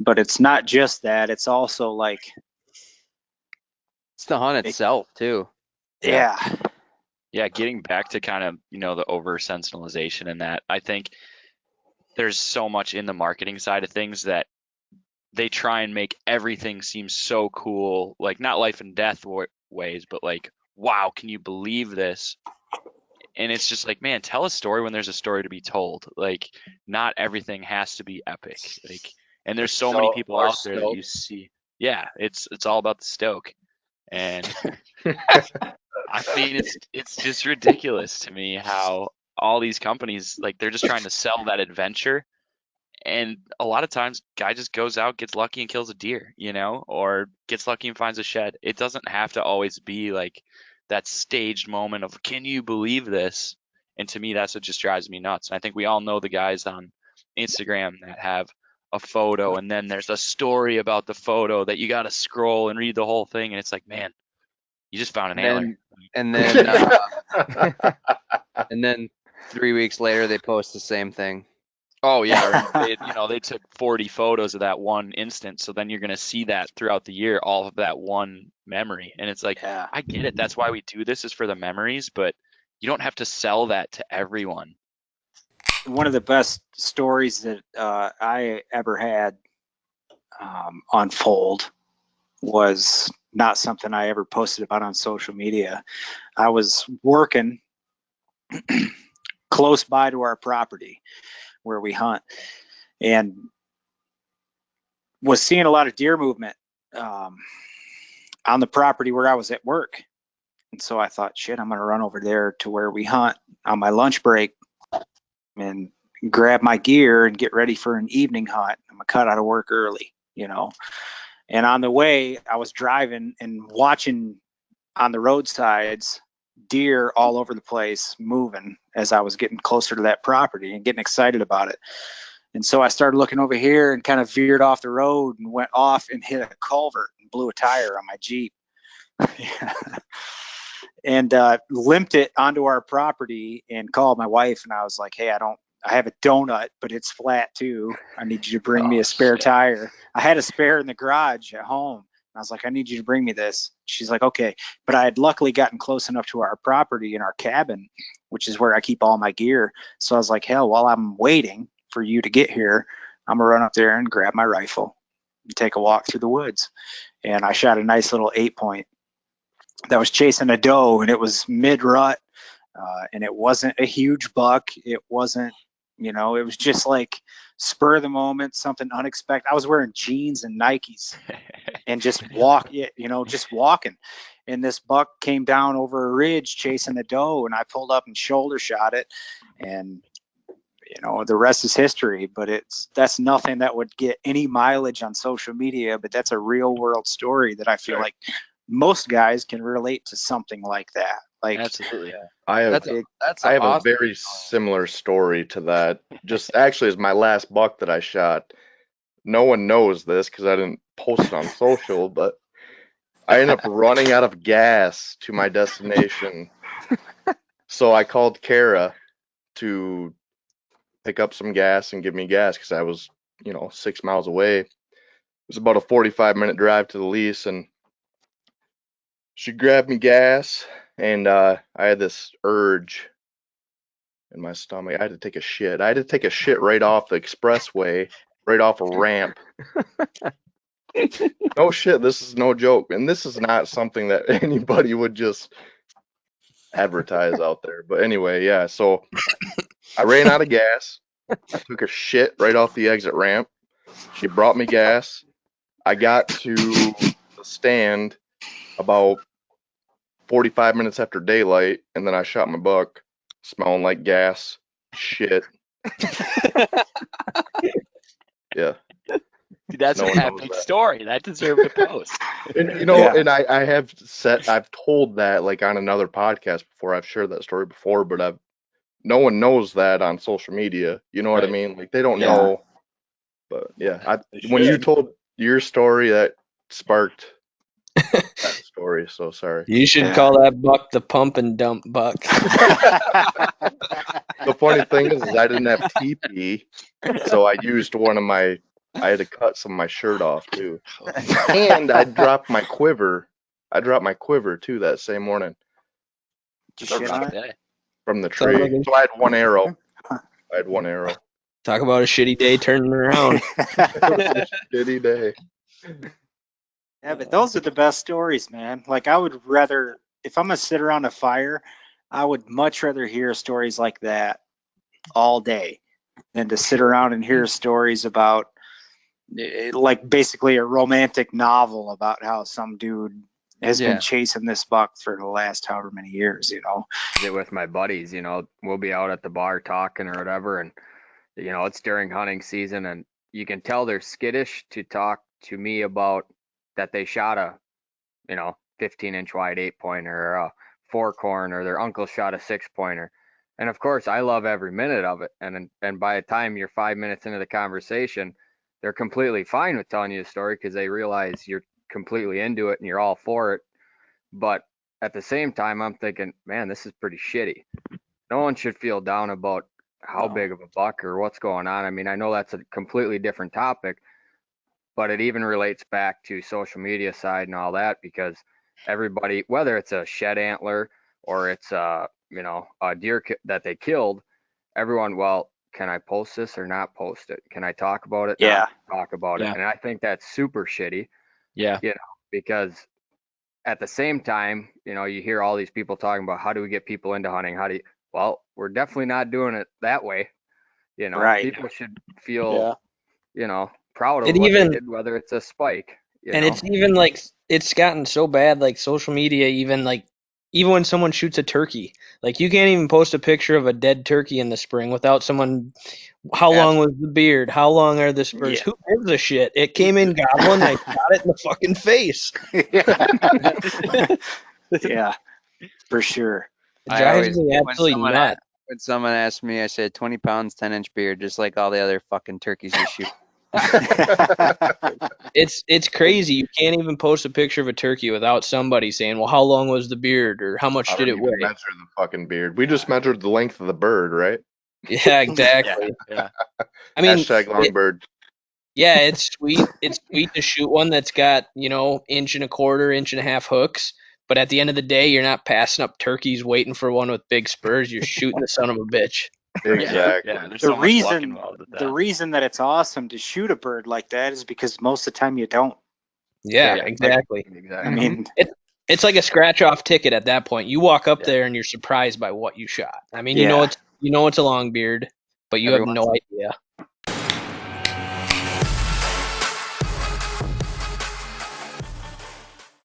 But it's not just that. It's also like, It's the hunt itself too. yeah. Yeah, getting back to kind of, the over sensationalization and that, I think there's so much in the marketing side of things that they try and make everything seem so cool, like not life and death ways, but like, wow, can you believe this? And it's just like, man, tell a story when there's a story to be told. Like, not everything has to be epic. Like, and there's so many people out there that you see. Yeah, it's all about the stoke. And I mean, it's just ridiculous to me how all these companies, like, they're just trying to sell that adventure. And a lot of times, guy just goes out, gets lucky, and kills a deer, or gets lucky and finds a shed. It doesn't have to always be like that staged moment of, can you believe this? And to me, that's what just drives me nuts. And I think we all know the guys on Instagram that have a photo, and then there's a story about the photo that you got to scroll and read the whole thing. And it's like, man, you just found an antler. And then 3 weeks later, they post the same thing. Oh yeah, they took 40 photos of that one instant, so then you're gonna see that throughout the year, all of that one memory, and it's like, Yeah. I get it. That's why we do this, is for the memories, but you don't have to sell that to everyone. One of the best stories that I ever had unfold was not something I ever posted about on social media. I was working close by to our property where we hunt, and was seeing a lot of deer movement on the property where I was at work. And so I thought, shit, I'm going to run over there to where we hunt on my lunch break and grab my gear and get ready for an evening hunt. I'm going to cut out of work early, And on the way, I was driving and watching on the roadsides deer all over the place moving as I was getting closer to that property and getting excited about it. And so I started looking over here and kind of veered off the road and went off and hit a culvert and blew a tire on my Jeep. And limped it onto our property and called my wife, and I was like, hey, I have a donut, but it's flat too. I need you to bring me a spare tire. I had a spare in the garage at home. I was like, I need you to bring me this. She's like, okay. But I had luckily gotten close enough to our property in our cabin, which is where I keep all my gear. So I was like, hell, while I'm waiting for you to get here, I'm going to run up there and grab my rifle and take a walk through the woods. And I shot a nice little 8-point that was chasing a doe, and it was mid-rut, and it wasn't a huge buck. It wasn't, it was just like spur of the moment, something unexpected. I was wearing jeans and Nikes and just just walking. And this buck came down over a ridge chasing a doe, and I pulled up and shoulder shot it. And, the rest is history, but that's nothing that would get any mileage on social media, but that's a real world story that I feel like most guys can relate to something like that. Like, absolutely. I have a very similar story to that. Just actually, as my last buck that I shot. No one knows this because I didn't post it on social, but I ended up running out of gas to my destination. So I called Kara to pick up some gas and give me gas because I was, 6 miles away. It was about a 45-minute drive to the lease, and she grabbed me gas, and I had this urge in my stomach. I had to take a shit. I had to take a shit right off the expressway, right off a ramp. No shit, this is no joke. And this is not something that anybody would just advertise out there. But anyway, yeah, so I ran out of gas. I took a shit right off the exit ramp. She brought me gas. I got to the stand about 45 minutes after daylight, and then I shot my buck, smelling like gas, shit. Yeah. That's an epic story. That deserved a post. And, and I've told that like on another podcast before. I've shared that story before, but no one knows that on social media. You know what I mean? Like they don't know. But yeah, when you told your story, that sparked that story. So sorry. You should call that buck the pump and dump buck. The funny thing is I didn't have TP, so I used one of my I had to cut some of my shirt off too, and I dropped my quiver. I dropped my quiver too that same morning Just shit on it. Day. from the Sounds like tree. So I had one arrow. I had one arrow. Talk about a shitty day turning around. Shitty day. Yeah, but those are the best stories, man. Like I would rather, if I'm gonna sit around a fire, I would much rather hear stories like that all day than to sit around and hear stories about, like basically a romantic novel about how some dude has Yeah. been chasing this buck for the last however many years, you know. It with my buddies, we'll be out at the bar talking or whatever, and it's during hunting season, and you can tell they're skittish to talk to me about that they shot a 15-inch wide 8-pointer or a 4-corn, or their uncle shot a 6-pointer. And of course, I love every minute of it. And by the time you're 5 minutes into the conversation, they're completely fine with telling you the story because they realize you're completely into it and you're all for it. But at the same time, I'm thinking, man, this is pretty shitty. No one should feel down about how big of a buck or what's going on. I mean, I know that's a completely different topic, but it even relates back to social media side and all that, because everybody, whether it's a shed antler or it's a deer that they killed, everyone, well, can I post this or not post it? Can I talk about it? Yeah. Not talk about it. Yeah. And I think that's super shitty. Yeah. Because at the same time, you hear all these people talking about how do we get people into hunting? Well, we're definitely not doing it that way. Right. People should feel, proud of It what they even- did, whether it's a spike. And it's even like, it's gotten so bad, like social media, even when someone shoots a turkey, like you can't even post a picture of a dead turkey in the spring without someone, how long was the beard? How long are the spurs? Yeah. Who gives a shit? It came in gobbling, I shot it in the fucking face. Yeah, for sure. It I drives always, me when absolutely someone nuts. when someone asks me, I said 20 pounds, 10-inch beard, just like all the other fucking turkeys you shoot. It's crazy. You can't even post a picture of a turkey without somebody saying, well, how long was the beard, or how much I did don't it even weigh? measure the fucking beard. We just measured the length of the bird, right? Yeah, exactly. Yeah. I mean, Hashtag long bird. yeah, it's sweet. It's sweet to shoot one that's got, 1.25 inch, 1.5 hooks. But at the end of the day, you're not passing up turkeys waiting for one with big spurs. You're shooting the son of a bitch. Exactly. Yeah. There's The so much luck reason involved with that. the reason that it's awesome to shoot a bird like that is because most of the time you don't. Yeah, Yeah, exactly. exactly. I mean, It's like a scratch off ticket at that point. You walk up Yeah. there and you're surprised by what you shot. I mean, Yeah. it's a long beard, but you have Every no idea.